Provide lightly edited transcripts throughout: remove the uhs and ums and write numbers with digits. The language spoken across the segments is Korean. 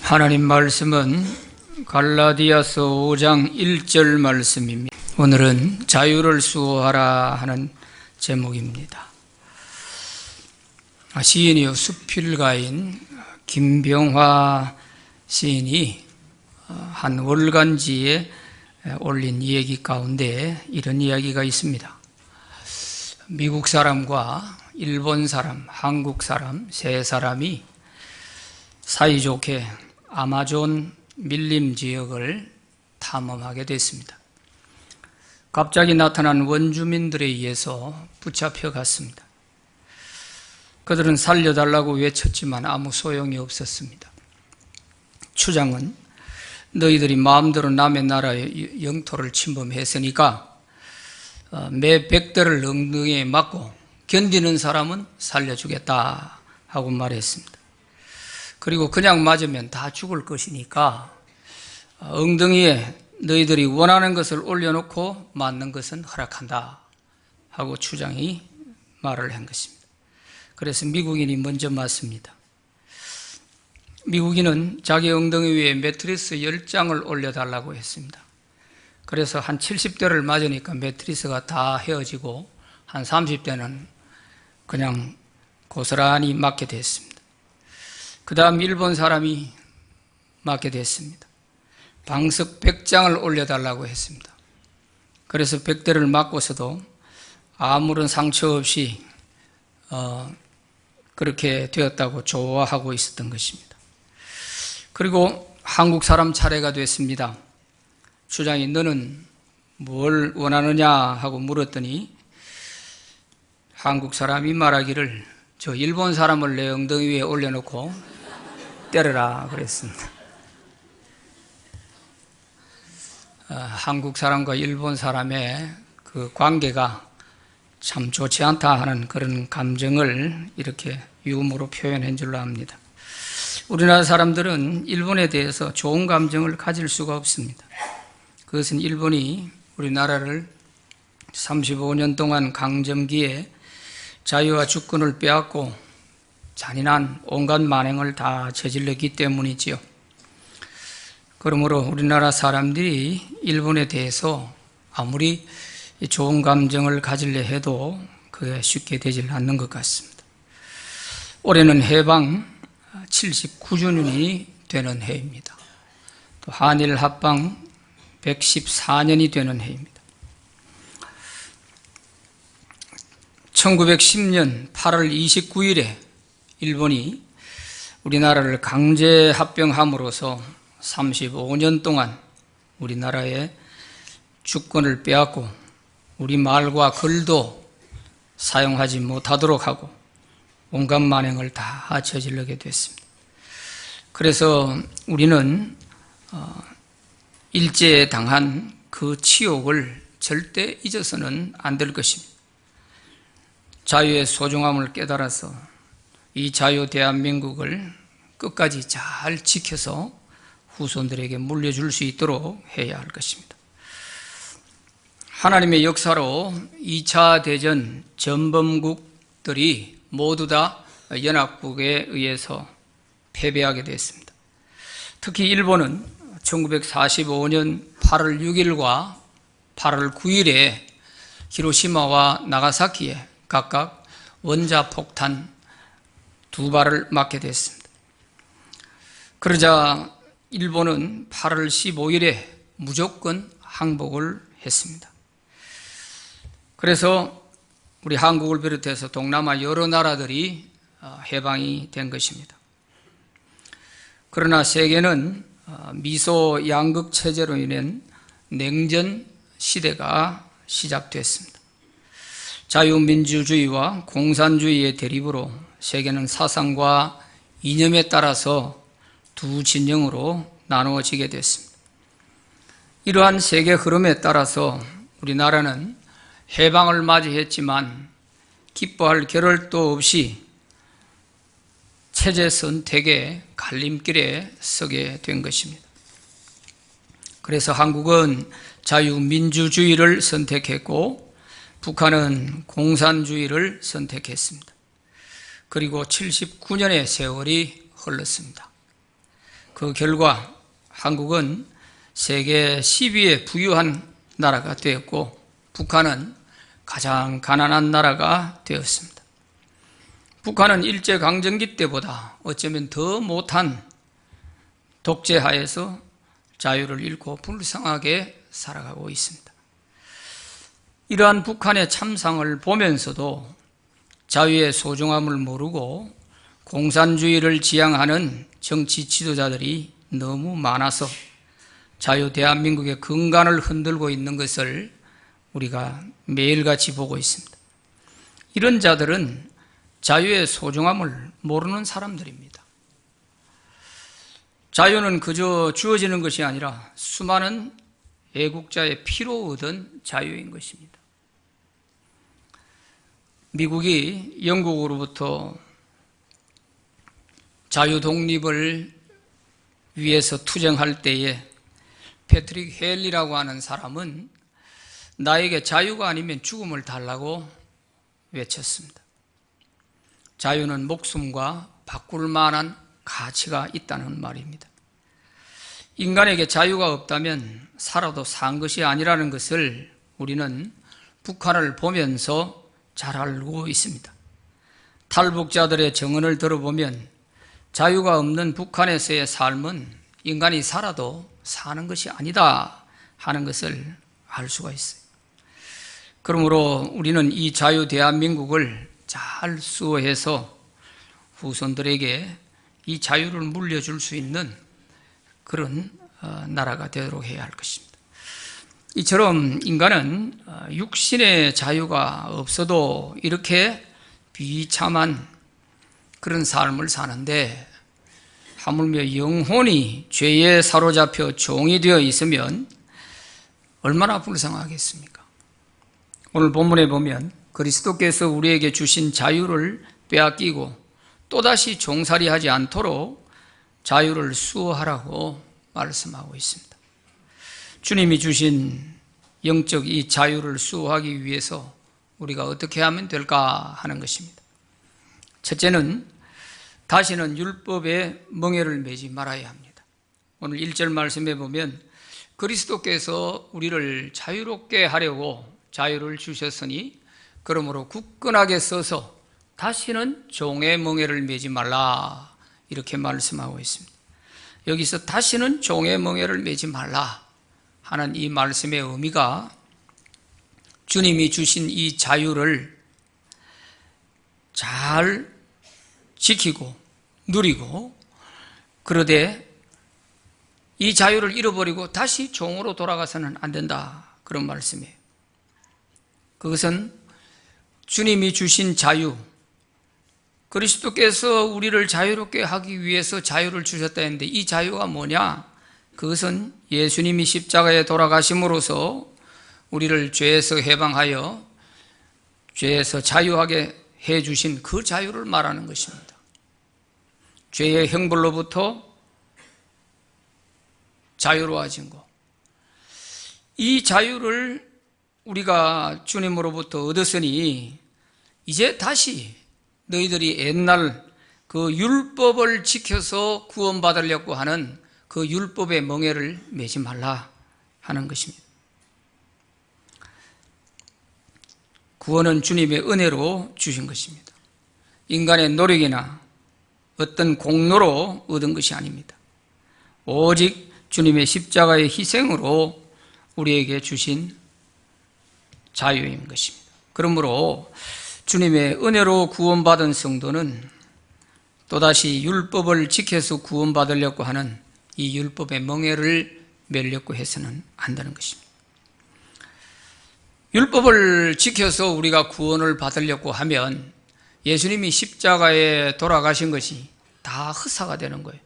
하나님 말씀은 갈라디아서 5장 1절 말씀입니다. 오늘은 자유를 수호하라 하는 제목입니다. 시인이요 수필가인 김병화 시인이 한 월간지에 올린 이야기 가운데 이런 이야기가 있습니다. 미국 사람과 일본 사람, 한국 사람 세 사람이 사이좋게 아마존 밀림 지역을 탐험하게 됐습니다. 갑자기 나타난 원주민들에 의해서 붙잡혀 갔습니다. 그들은 살려달라고 외쳤지만 아무 소용이 없었습니다. 추장은 너희들이 마음대로 남의 나라의 영토를 침범했으니까 매 100대를 엉덩이에 맞고 견디는 사람은 살려주겠다 하고 말했습니다. 그리고 그냥 맞으면 다 죽을 것이니까 엉덩이에 너희들이 원하는 것을 올려놓고 맞는 것은 허락한다 하고 추장이 말을 한 것입니다. 그래서 미국인이 먼저 맞습니다. 미국인은 자기 엉덩이 위에 매트리스 10장을 올려달라고 했습니다. 그래서 한 70대를 맞으니까 매트리스가 다 헤어지고 한 30대는 그냥 고스란히 맞게 됐습니다. 그 다음 일본 사람이 맞게 됐습니다. 방석 100장을 올려달라고 했습니다. 그래서 100대를 맞고서도 아무런 상처 없이 그렇게 되었다고 좋아하고 있었던 것입니다. 그리고 한국 사람 차례가 됐습니다. 추장이 너는 뭘 원하느냐 하고 물었더니 한국 사람이 말하기를 저 일본 사람을 내 엉덩이 위에 올려놓고 때려라 그랬습니다. 한국 사람과 일본 사람의 그 관계가 참 좋지 않다 하는 그런 감정을 이렇게 유머로 표현한 줄로 압니다. 우리나라 사람들은 일본에 대해서 좋은 감정을 가질 수가 없습니다. 그것은 일본이 우리나라를 35년 동안 강점기에 자유와 주권을 빼앗고 잔인한 온갖 만행을 다 저질렀기 때문이지요. 그러므로 우리나라 사람들이 일본에 대해서 아무리 좋은 감정을 가지려 해도 그게 쉽게 되질 않는 것 같습니다. 올해는 해방 79주년이 되는 해입니다. 또 한일 합방 114년이 되는 해입니다. 1910년 8월 29일에 일본이 우리나라를 강제 합병함으로써 35년 동안 우리나라의 주권을 빼앗고 우리 말과 글도 사용하지 못하도록 하고 온갖 만행을 다 저지르게 됐습니다. 그래서 우리는 일제에 당한 그 치욕을 절대 잊어서는 안 될 것입니다. 자유의 소중함을 깨달아서 이 자유 대한민국을 끝까지 잘 지켜서 후손들에게 물려줄 수 있도록 해야 할 것입니다. 하나님의 역사로 2차 대전 전범국들이 모두 다 연합국에 의해서 패배하게 됐습니다. 특히 일본은 1945년 8월 6일과 8월 9일에 히로시마와 나가사키에 각각 원자폭탄 2발을 맞게 됐습니다. 그러자 일본은 8월 15일에 무조건 항복을 했습니다. 그래서 우리 한국을 비롯해서 동남아 여러 나라들이 해방이 된 것입니다. 그러나 세계는 미소 양극 체제로 인한 냉전 시대가 시작됐습니다. 자유민주주의와 공산주의의 대립으로 세계는 사상과 이념에 따라서 두 진영으로 나누어지게 됐습니다. 이러한 세계 흐름에 따라서 우리나라는 해방을 맞이했지만 기뻐할 겨를도 없이 체제 선택의 갈림길에 서게 된 것입니다. 그래서 한국은 자유민주주의를 선택했고 북한은 공산주의를 선택했습니다. 그리고 79년의 세월이 흘렀습니다. 그 결과 한국은 세계 10위의 부유한 나라가 되었고 북한은 가장 가난한 나라가 되었습니다. 북한은 일제강점기 때보다 어쩌면 더 못한 독재하에서 자유를 잃고 불쌍하게 살아가고 있습니다. 이러한 북한의 참상을 보면서도 자유의 소중함을 모르고 공산주의를 지향하는 정치 지도자들이 너무 많아서 자유 대한민국의 근간을 흔들고 있는 것을 우리가 매일같이 보고 있습니다. 이런 자들은 자유의 소중함을 모르는 사람들입니다. 자유는 그저 주어지는 것이 아니라 수많은 애국자의 피로 얻은 자유인 것입니다. 미국이 영국으로부터 자유 독립을 위해서 투쟁할 때에 패트릭 헬리라고 하는 사람은 나에게 자유가 아니면 죽음을 달라고 외쳤습니다. 자유는 목숨과 바꿀 만한 가치가 있다는 말입니다. 인간에게 자유가 없다면 살아도 산 것이 아니라는 것을 우리는 북한을 보면서 잘 알고 있습니다. 탈북자들의 증언을 들어보면 자유가 없는 북한에서의 삶은 인간이 살아도 사는 것이 아니다 하는 것을 알 수가 있어요. 그러므로 우리는 이 자유 대한민국을 잘 수호해서 후손들에게 이 자유를 물려줄 수 있는 그런 나라가 되도록 해야 할 것입니다. 이처럼 인간은 육신의 자유가 없어도 이렇게 비참한 그런 삶을 사는데 하물며 영혼이 죄에 사로잡혀 종이 되어 있으면 얼마나 불쌍하겠습니까? 오늘 본문에 보면 그리스도께서 우리에게 주신 자유를 빼앗기고 또다시 종살이하지 않도록 자유를 수호하라고 말씀하고 있습니다. 주님이 주신 영적 이 자유를 수호하기 위해서 우리가 어떻게 하면 될까 하는 것입니다. 첫째는 다시는 율법의 멍에를 매지 말아야 합니다. 오늘 1절 말씀에 보면 그리스도께서 우리를 자유롭게 하려고 자유를 주셨으니 그러므로 굳건하게 서서 다시는 종의 멍에를 매지 말라 이렇게 말씀하고 있습니다. 여기서 다시는 종의 멍에를 매지 말라 하는 이 말씀의 의미가 주님이 주신 이 자유를 잘 지키고 누리고 그러되 이 자유를 잃어버리고 다시 종으로 돌아가서는 안 된다 그런 말씀이에요. 그것은 주님이 주신 자유, 그리스도께서 우리를 자유롭게 하기 위해서 자유를 주셨다 했는데 이 자유가 뭐냐? 그것은 예수님이 십자가에 돌아가심으로써 우리를 죄에서 해방하여 죄에서 자유하게 해주신 그 자유를 말하는 것입니다. 죄의 형벌로부터 자유로워진 것. 이 자유를 우리가 주님으로부터 얻었으니 이제 다시 너희들이 옛날 그 율법을 지켜서 구원받으려고 하는 그 율법의 멍에를 매지 말라 하는 것입니다. 구원은 주님의 은혜로 주신 것입니다. 인간의 노력이나 어떤 공로로 얻은 것이 아닙니다. 오직 주님의 십자가의 희생으로 우리에게 주신 자유인 것입니다. 그러므로 주님의 은혜로 구원받은 성도는 또다시 율법을 지켜서 구원받으려고 하는 이 율법의 멍에를 매려고 해서는 안 되는 것입니다. 율법을 지켜서 우리가 구원을 받으려고 하면 예수님이 십자가에 돌아가신 것이 다 헛사가 되는 거예요.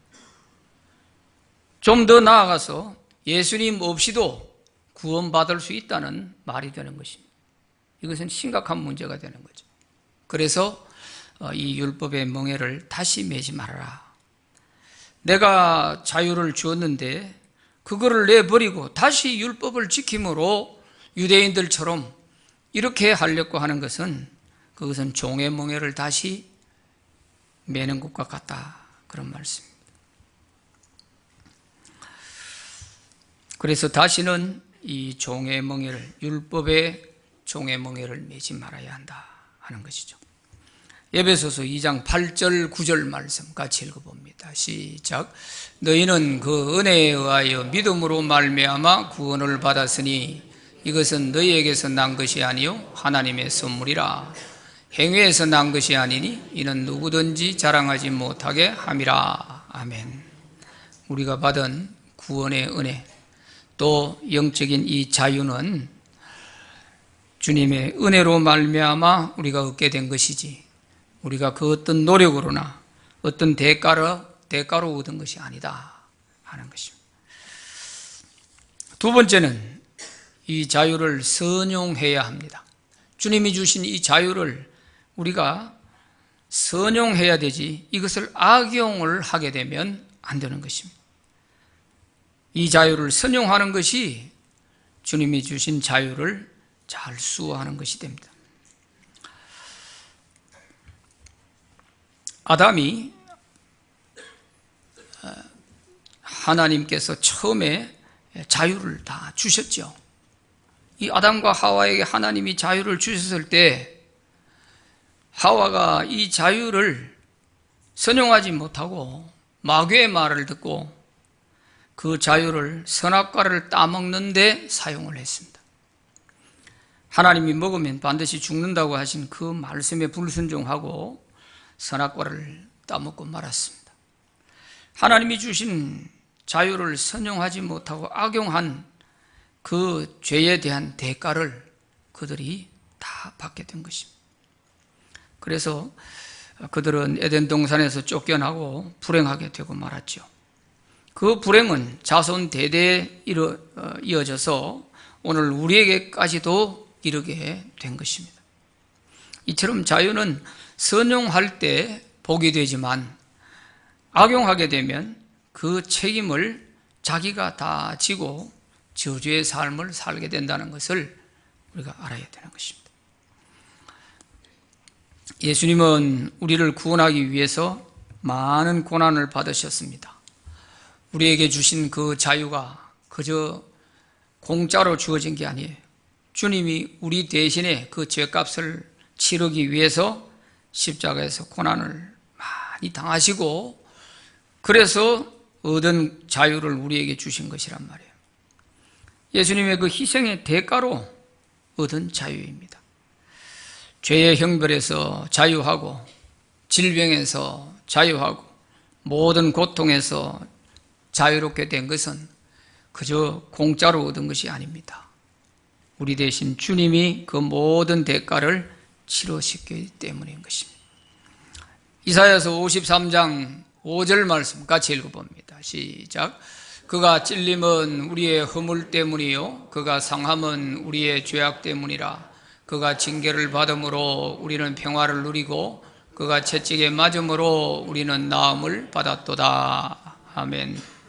좀 더 나아가서 예수님 없이도 구원받을 수 있다는 말이 되는 것입니다. 이것은 심각한 문제가 되는 거죠. 그래서 이 율법의 멍에를 다시 매지 말아라. 내가 자유를 주었는데 그거를 내버리고 다시 율법을 지킴으로 유대인들처럼 이렇게 하려고 하는 것은 그것은 종의 멍에를 다시 매는 것과 같다. 그런 말씀입니다. 그래서 다시는 이 종의 멍에를, 율법의 종의 멍에를 매지 말아야 한다 하는 것이죠. 에베소서 2장 8절 9절 말씀 같이 읽어봅니다. 시작. 너희는 그 은혜에 의하여 믿음으로 말미암아 구원을 받았으니 이것은 너희에게서 난 것이 아니요 하나님의 선물이라. 행위에서 난 것이 아니니 이는 누구든지 자랑하지 못하게 함이라. 아멘. 우리가 받은 구원의 은혜, 또 영적인 이 자유는 주님의 은혜로 말미암아 우리가 얻게 된 것이지, 우리가 그 어떤 노력으로나 어떤 대가로 얻은 것이 아니다 하는 것입니다. 두 번째는 이 자유를 선용해야 합니다. 주님이 주신 이 자유를 우리가 선용해야 되지, 이것을 악용을 하게 되면 안 되는 것입니다. 이 자유를 선용하는 것이 주님이 주신 자유를 잘 수호하는 것이 됩니다. 아담이 하나님께서 처음에 자유를 다 주셨죠. 이 아담과 하와에게 하나님이 자유를 주셨을 때 하와가 이 자유를 선용하지 못하고 마귀의 말을 듣고 그 자유를 선악과를 따먹는 데 사용을 했습니다. 하나님이 먹으면 반드시 죽는다고 하신 그 말씀에 불순종하고 선악과를 따먹고 말았습니다. 하나님이 주신 자유를 선용하지 못하고 악용한 그 죄에 대한 대가를 그들이 다 받게 된 것입니다. 그래서 그들은 에덴 동산에서 쫓겨나고 불행하게 되고 말았죠. 그 불행은 자손 대대에 이어져서 오늘 우리에게까지도 이르게 된 것입니다. 이처럼 자유는 선용할 때 복이 되지만 악용하게 되면 그 책임을 자기가 다 지고 저주의 삶을 살게 된다는 것을 우리가 알아야 되는 것입니다. 예수님은 우리를 구원하기 위해서 많은 고난을 받으셨습니다. 우리에게 주신 그 자유가 그저 공짜로 주어진 게 아니에요. 주님이 우리 대신에 그 죄값을 치르기 위해서 십자가에서 고난을 많이 당하시고 그래서 얻은 자유를 우리에게 주신 것이란 말이에요. 예수님의 그 희생의 대가로 얻은 자유입니다. 죄의 형벌에서 자유하고 질병에서 자유하고 모든 고통에서 자유롭게 된 것은 그저 공짜로 얻은 것이 아닙니다. 우리 대신 주님이 그 모든 대가를 치르셨기 때문인 것입니다. 이사야서 53장 5절 말씀 같이 읽어봅니다. 시작. 그가 찔림은 우리의 허물 때문이요 그가 상함은 우리의 죄악 때문이라. 그가 징계를 받음으로 우리는 평화를 누리고 그가 채찍에 맞음으로 우리는 나음을 받았도다. 아멘.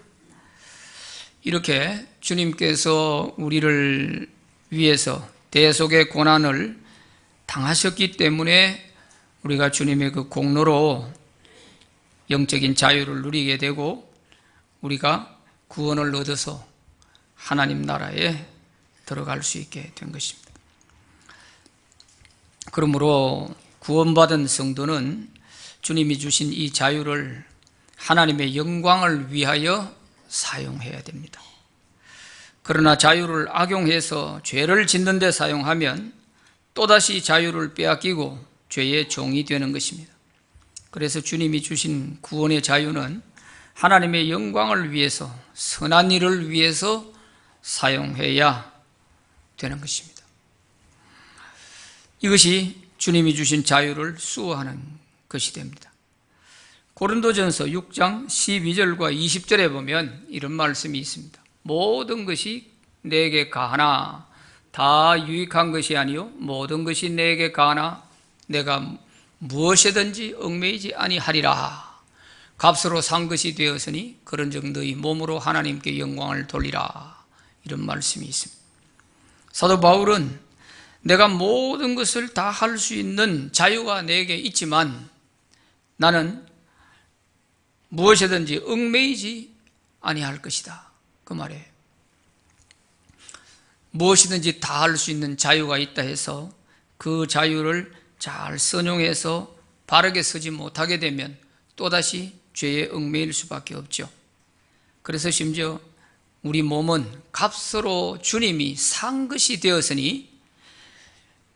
이렇게 주님께서 우리를 위해서 대속의 고난을 당하셨기 때문에 우리가 주님의 그 공로로 영적인 자유를 누리게 되고 우리가 구원을 얻어서 하나님 나라에 들어갈 수 있게 된 것입니다. 그러므로 구원받은 성도는 주님이 주신 이 자유를 하나님의 영광을 위하여 사용해야 됩니다. 그러나 자유를 악용해서 죄를 짓는 데 사용하면 또다시 자유를 빼앗기고 죄의 종이 되는 것입니다. 그래서 주님이 주신 구원의 자유는 하나님의 영광을 위해서 선한 일을 위해서 사용해야 되는 것입니다. 이것이 주님이 주신 자유를 수호하는 것이 됩니다. 고린도전서 6장 12절과 20절에 보면 이런 말씀이 있습니다. 모든 것이 내게 가하나 다 유익한 것이 아니요 모든 것이 내게 가하나 내가 무엇이든지 얽매이지 아니하리라. 값으로 산 것이 되었으니 그런즉 너희 몸으로 하나님께 영광을 돌리라. 이런 말씀이 있습니다. 사도 바울은 내가 모든 것을 다 할 수 있는 자유가 내게 있지만 나는 무엇이든지 얽매이지 아니할 것이다. 그 말이에요. 무엇이든지 다 할 수 있는 자유가 있다 해서 그 자유를 잘 선용해서 바르게 서지 못하게 되면 또다시 죄에 얽매일 수밖에 없죠. 그래서 심지어 우리 몸은 값으로 주님이 산 것이 되었으니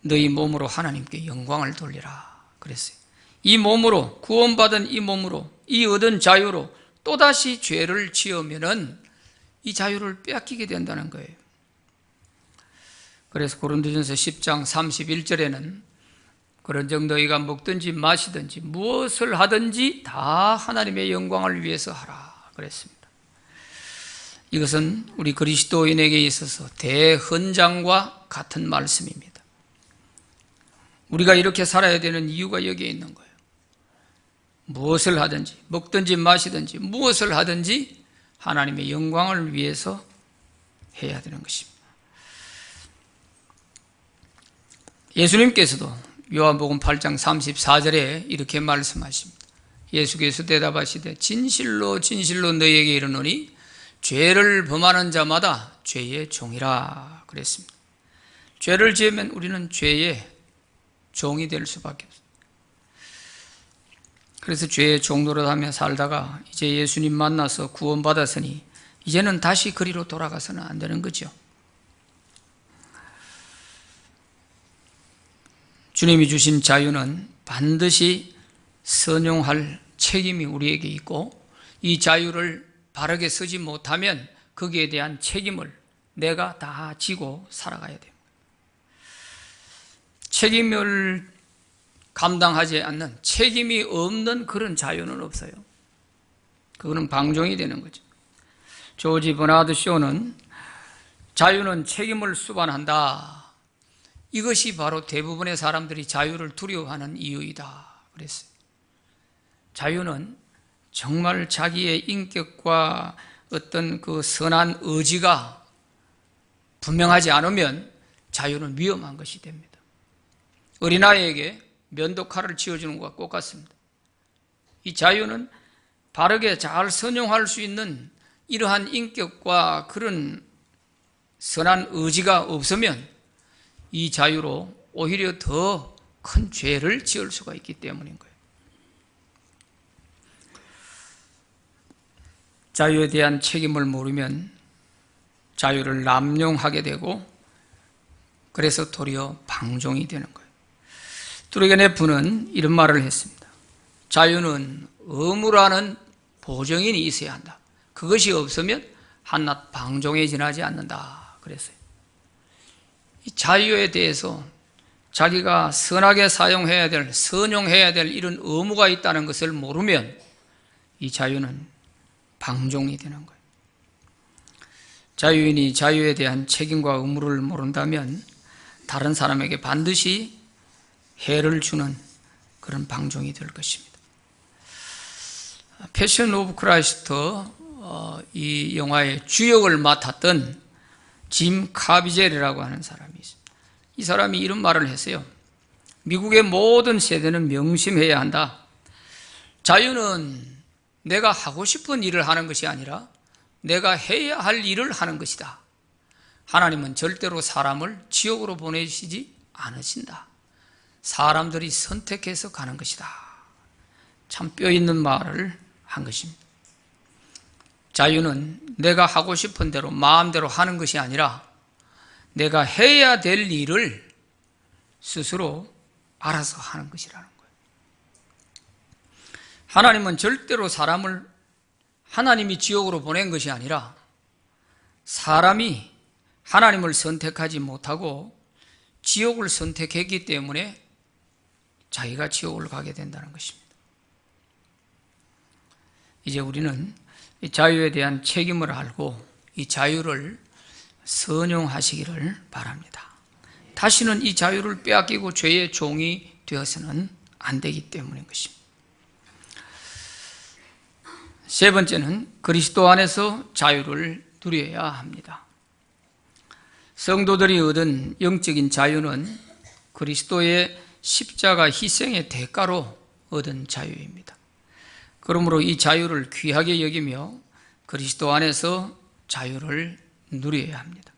너희 몸으로 하나님께 영광을 돌리라 그랬어요. 이 몸으로, 구원받은 이 몸으로, 이 얻은 자유로 또다시 죄를 지으면은 이 자유를 빼앗기게 된다는 거예요. 그래서 고린도전서 10장 31절에는 그런즉 너희가 먹든지 마시든지 무엇을 하든지 다 하나님의 영광을 위해서 하라 그랬습니다. 이것은 우리 그리스도인에게 있어서 대헌장과 같은 말씀입니다. 우리가 이렇게 살아야 되는 이유가 여기에 있는 거예요. 무엇을 하든지 먹든지 마시든지 무엇을 하든지 하나님의 영광을 위해서 해야 되는 것입니다. 예수님께서도 요한복음 8장 34절에 이렇게 말씀하십니다. 예수께서 대답하시되 진실로 진실로 너희에게 이르노니 죄를 범하는 자마다 죄의 종이라 그랬습니다. 죄를 지으면 우리는 죄의 종이 될 수밖에 없습니다. 그래서 죄의 종노릇하며 살다가 이제 예수님 만나서 구원받았으니 이제는 다시 그리로 돌아가서는 안 되는 거죠. 주님이 주신 자유는 반드시 선용할 책임이 우리에게 있고 이 자유를 바르게 쓰지 못하면 거기에 대한 책임을 내가 다 지고 살아가야 됩니다. 책임을 감당하지 않는 책임이 없는 그런 자유는 없어요. 그거는 방종이 되는 거죠. 조지 버나드 쇼는 자유는 책임을 수반한다. 이것이 바로 대부분의 사람들이 자유를 두려워하는 이유이다 그랬어요. 자유는 정말 자기의 인격과 어떤 그 선한 의지가 분명하지 않으면 자유는 위험한 것이 됩니다. 어린아이에게 면도칼을 쥐어주는 것과 똑같습니다. 이 자유는 바르게 잘 선용할 수 있는 이러한 인격과 그런 선한 의지가 없으면 이 자유로 오히려 더 큰 죄를 지을 수가 있기 때문인 거예요. 자유에 대한 책임을 모르면 자유를 남용하게 되고 그래서 도리어 방종이 되는 거예요. 투르겐예프는 이런 말을 했습니다. 자유는 의무라는 보정인이 있어야 한다. 그것이 없으면 한낱 방종에 지나지 않는다 그랬어요. 이 자유에 대해서 자기가 선하게 사용해야 될, 선용해야 될 이런 의무가 있다는 것을 모르면 이 자유는 방종이 되는 거예요. 자유인이 자유에 대한 책임과 의무를 모른다면 다른 사람에게 반드시 해를 주는 그런 방종이 될 것입니다. 패션 오브 크라이스트 이 영화의 주역을 맡았던 짐 카비젤이라고 하는 사람이 있습니다. 이 사람이 이런 말을 했어요. 미국의 모든 세대는 명심해야 한다. 자유는 내가 하고 싶은 일을 하는 것이 아니라 내가 해야 할 일을 하는 것이다. 하나님은 절대로 사람을 지옥으로 보내시지 않으신다. 사람들이 선택해서 가는 것이다. 참 뼈 있는 말을 한 것입니다. 자유는 내가 하고 싶은 대로 마음대로 하는 것이 아니라 내가 해야 될 일을 스스로 알아서 하는 것이라는 거예요. 하나님은 절대로 사람을 하나님이 지옥으로 보낸 것이 아니라 사람이 하나님을 선택하지 못하고 지옥을 선택했기 때문에 자기가 지옥을 가게 된다는 것입니다. 이제 우리는 이 자유에 대한 책임을 알고 이 자유를 선용하시기를 바랍니다. 다시는 이 자유를 빼앗기고 죄의 종이 되어서는 안 되기 때문인 것입니다. 세 번째는 그리스도 안에서 자유를 누려야 합니다. 성도들이 얻은 영적인 자유는 그리스도의 십자가 희생의 대가로 얻은 자유입니다. 그러므로 이 자유를 귀하게 여기며 그리스도 안에서 자유를 누려야 합니다.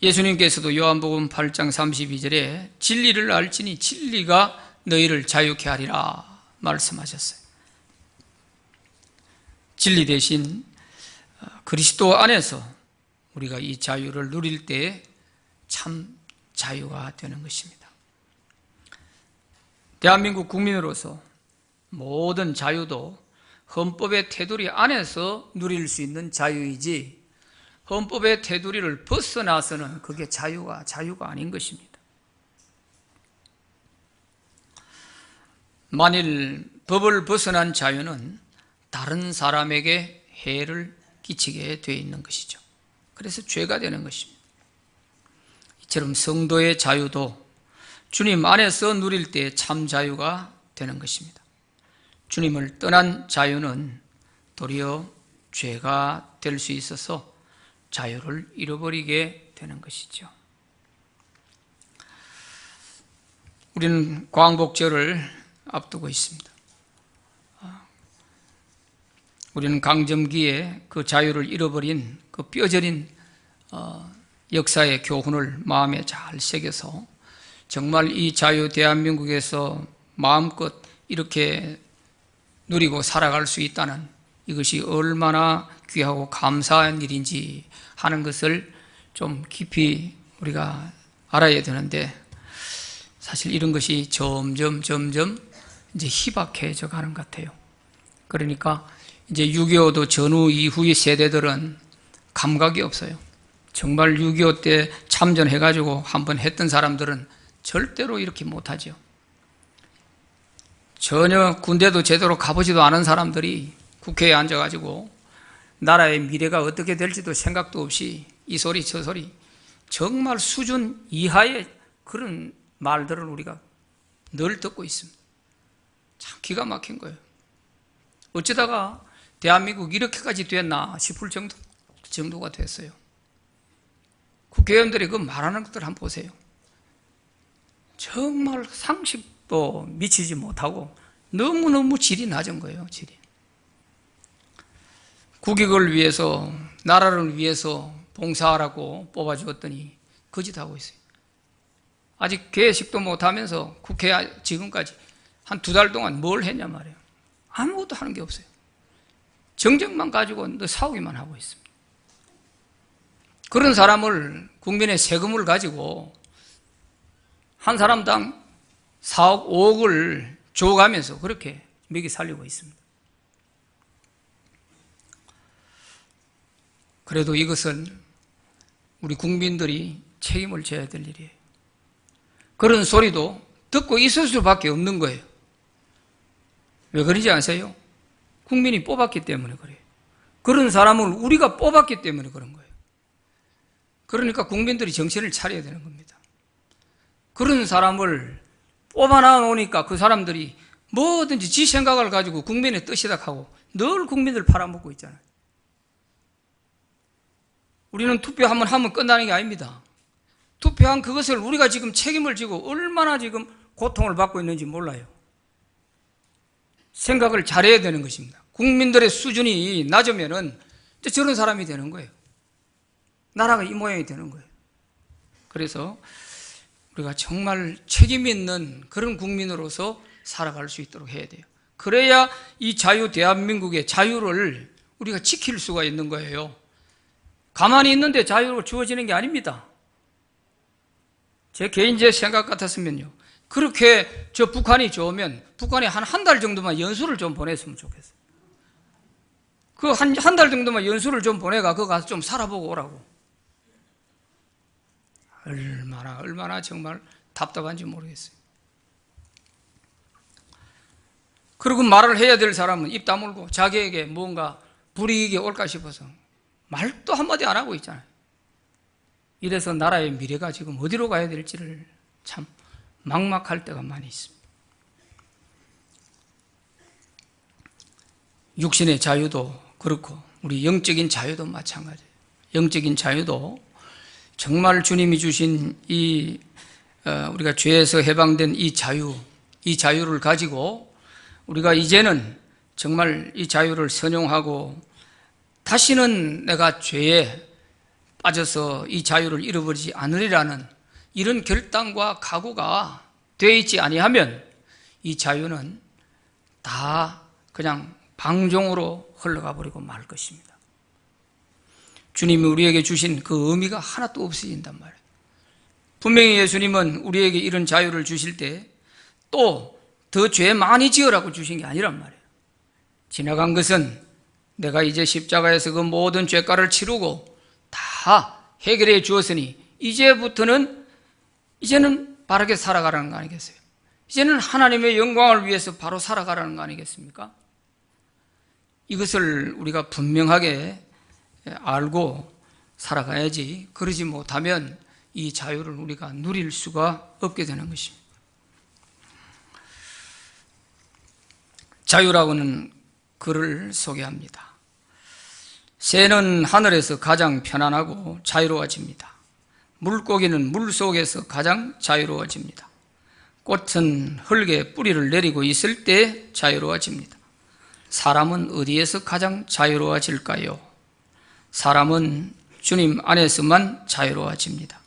예수님께서도 요한복음 8장 32절에 진리를 알지니 진리가 너희를 자유케 하리라 말씀하셨어요. 진리 대신 그리스도 안에서 우리가 이 자유를 누릴 때 참 자유가 되는 것입니다. 대한민국 국민으로서 모든 자유도 헌법의 테두리 안에서 누릴 수 있는 자유이지 헌법의 테두리를 벗어나서는 그게 자유가 아닌 것입니다. 만일 법을 벗어난 자유는 다른 사람에게 해를 끼치게 되어 있는 것이죠. 그래서 죄가 되는 것입니다. 이처럼 성도의 자유도 주님 안에서 누릴 때 참 자유가 되는 것입니다. 주님을 떠난 자유는 도리어 죄가 될 수 있어서 자유를 잃어버리게 되는 것이죠. 우리는 광복절을 앞두고 있습니다. 우리는 강점기에 그 자유를 잃어버린 그 뼈저린 역사의 교훈을 마음에 잘 새겨서 정말 이 자유 대한민국에서 마음껏 이렇게 누리고 살아갈 수 있다는 이것이 얼마나 귀하고 감사한 일인지 하는 것을 좀 깊이 우리가 알아야 되는데 사실 이런 것이 점점 이제 희박해져 가는 것 같아요. 그러니까 이제 6.25도 전후 이후의 세대들은 감각이 없어요. 정말 6.25 때 참전해가지고 한번 했던 사람들은 절대로 이렇게 못하죠. 전혀 군대도 제대로 가보지도 않은 사람들이 국회에 앉아가지고 나라의 미래가 어떻게 될지도 생각도 없이 이 소리 저 소리 정말 수준 이하의 그런 말들을 우리가 늘 듣고 있습니다. 참 기가 막힌 거예요. 어쩌다가 대한민국 이렇게까지 됐나 싶을 정도가 됐어요. 국회의원들이 그 말하는 것들 한번 보세요. 정말 상식도 미치지 못하고 너무너무 질이 낮은 거예요. 질이. 국익을 위해서 나라를 위해서 봉사하라고 뽑아주었더니 거짓하고 있어요. 아직 개식도 못하면서 국회에 지금까지 한 2달 동안 뭘 했냐 말이에요. 아무것도 하는 게 없어요. 정적만 가지고 너 싸우기만 하고 있습니다. 그런 사람을 국민의 세금을 가지고 한 사람당 4억, 5억을 줘가면서 그렇게 먹이 살리고 있습니다. 그래도 이것은 우리 국민들이 책임을 져야 될 일이에요. 그런 소리도 듣고 있을 수밖에 없는 거예요. 왜 그러지 아세요? 국민이 뽑았기 때문에 그래요. 그런 사람을 우리가 뽑았기 때문에 그런 거예요. 그러니까 국민들이 정신을 차려야 되는 겁니다. 그런 사람을 뽑아놔놓으니까 그 사람들이 뭐든지 지 생각을 가지고 국민의 뜻이다 하고 늘 국민들 팔아먹고 있잖아요. 우리는 투표 한번 하면 끝나는 게 아닙니다. 투표한 그것을 우리가 지금 책임을 지고 얼마나 지금 고통을 받고 있는지 몰라요. 생각을 잘해야 되는 것입니다. 국민들의 수준이 낮으면은 저런 사람이 되는 거예요. 나라가 이 모양이 되는 거예요. 그래서 우리가 정말 책임 있는 그런 국민으로서 살아갈 수 있도록 해야 돼요. 그래야 이 자유 대한민국의 자유를 우리가 지킬 수가 있는 거예요. 가만히 있는데 자유가 주어지는 게 아닙니다. 제 개인적 생각 같았으면요. 그렇게 저 북한이 좋으면 북한에 한 달 정도만 연수를 좀 보냈으면 좋겠어요. 그 한 달 정도만 연수를 좀 보내가 거기 가서 좀 살아보고 오라고. 얼마나 정말 답답한지 모르겠어요. 그리고 말을 해야 될 사람은 입 다물고 자기에게 뭔가 불이익이 올까 싶어서 말도 한마디 안 하고 있잖아요. 이래서 나라의 미래가 지금 어디로 가야 될지를 참 막막할 때가 많이 있습니다. 육신의 자유도 그렇고 우리 영적인 자유도 마찬가지예요. 영적인 자유도 정말 주님이 주신 우리가 죄에서 해방된 이 자유를 가지고 우리가 이제는 정말 이 자유를 선용하고 다시는 내가 죄에 빠져서 이 자유를 잃어버리지 않으리라는 이런 결단과 각오가 되어 있지 아니하면 이 자유는 다 그냥 방종으로 흘러가 버리고 말 것입니다. 주님이 우리에게 주신 그 의미가 하나도 없어진단 말이에요. 분명히 예수님은 우리에게 이런 자유를 주실 때 또 더 죄 많이 지으라고 주신 게 아니란 말이에요. 지나간 것은 내가 이제 십자가에서 그 모든 죄가를 치르고 다 해결해 주었으니 이제는 바르게 살아가라는 거 아니겠어요? 이제는 하나님의 영광을 위해서 바로 살아가라는 거 아니겠습니까? 이것을 우리가 분명하게 알고 살아가야지, 그러지 못하면 이 자유를 우리가 누릴 수가 없게 되는 것입니다. 자유라고는 그를 소개합니다. 새는 하늘에서 가장 편안하고 자유로워집니다. 물고기는 물 속에서 가장 자유로워집니다. 꽃은 흙에 뿌리를 내리고 있을 때 자유로워집니다. 사람은 어디에서 가장 자유로워질까요? 사람은 주님 안에서만 자유로워집니다.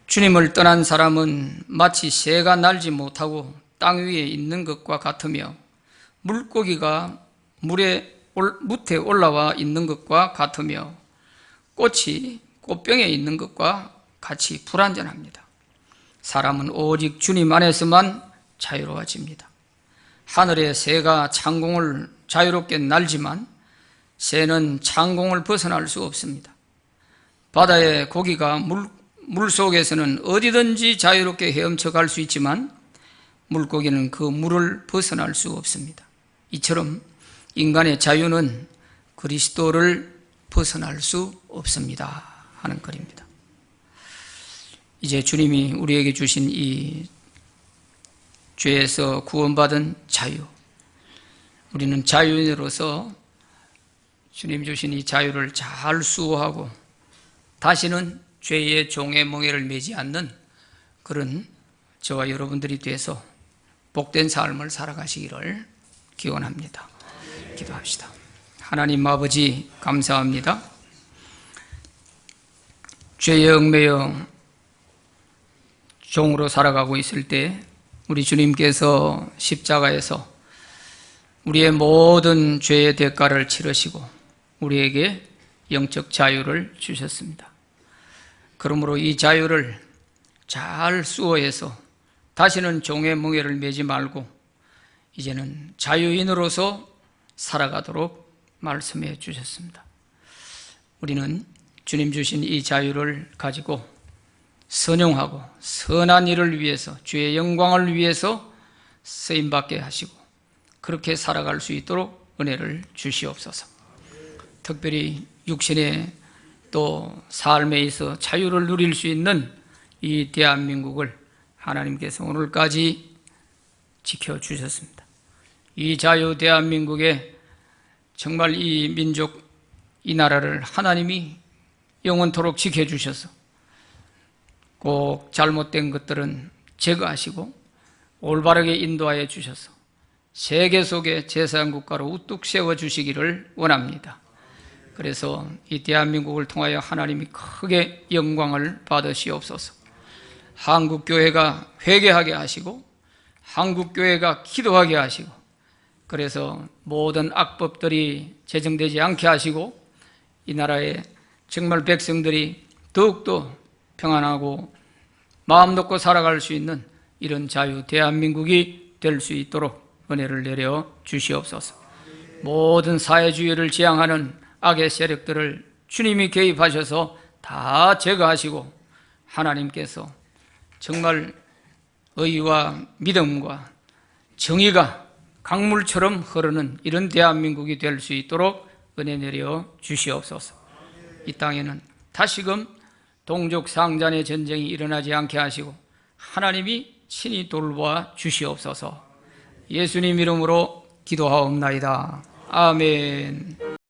주님을 떠난 사람은 마치 새가 날지 못하고 땅 위에 있는 것과 같으며 물고기가 묻에 올라와 있는 것과 같으며 꽃이 꽃병에 있는 것과 같이 불완전합니다. 사람은 오직 주님 안에서만 자유로워집니다. 하늘의 새가 창공을 자유롭게 날지만 새는 창공을 벗어날 수 없습니다. 바다의 고기가 물 속에서는 어디든지 자유롭게 헤엄쳐 갈 수 있지만 물고기는 그 물을 벗어날 수 없습니다. 이처럼 인간의 자유는 그리스도를 벗어날 수 없습니다 하는 글입니다. 이제 주님이 우리에게 주신 이 죄에서 구원받은 자유, 우리는 자유인으로서 주님 주신 이 자유를 잘 수호하고 다시는 죄의 종의 멍에를 매지 않는 그런 저와 여러분들이 돼서 복된 삶을 살아가시기를 기원합니다. 기도합시다. 하나님 아버지, 감사합니다. 죄에 얽매여 종으로 살아가고 있을 때 우리 주님께서 십자가에서 우리의 모든 죄의 대가를 치르시고 우리에게 영적 자유를 주셨습니다. 그러므로 이 자유를 잘 수호해서 다시는 종의 멍에를 매지 말고 이제는 자유인으로서 살아가도록 말씀해 주셨습니다. 우리는 주님 주신 이 자유를 가지고 선용하고 선한 일을 위해서, 주의 영광을 위해서 쓰임받게 하시고 그렇게 살아갈 수 있도록 은혜를 주시옵소서. 특별히 육신의 또 삶에 있어 자유를 누릴 수 있는 이 대한민국을 하나님께서 오늘까지 지켜주셨습니다. 이 자유 대한민국에 정말 이 민족, 이 나라를 하나님이 영원토록 지켜주셔서 꼭 잘못된 것들은 제거하시고 올바르게 인도하여 주셔서 세계 속에 제3국가로 우뚝 세워주시기를 원합니다. 그래서 이 대한민국을 통하여 하나님이 크게 영광을 받으시옵소서. 한국교회가 회개하게 하시고 한국교회가 기도하게 하시고 그래서 모든 악법들이 제정되지 않게 하시고 이 나라의 정말 백성들이 더욱더 평안하고 마음 놓고 살아갈 수 있는 이런 자유 대한민국이 될 수 있도록 은혜를 내려 주시옵소서. 모든 사회주의를 지향하는 악의 세력들을 주님이 개입하셔서 다 제거하시고 하나님께서 정말 의와 믿음과 정의가 강물처럼 흐르는 이런 대한민국이 될 수 있도록 은혜 내려 주시옵소서. 이 땅에는 다시금 동족 상잔의 전쟁이 일어나지 않게 하시고 하나님이 친히 돌보아 주시옵소서. 예수님 이름으로 기도하옵나이다. 아멘.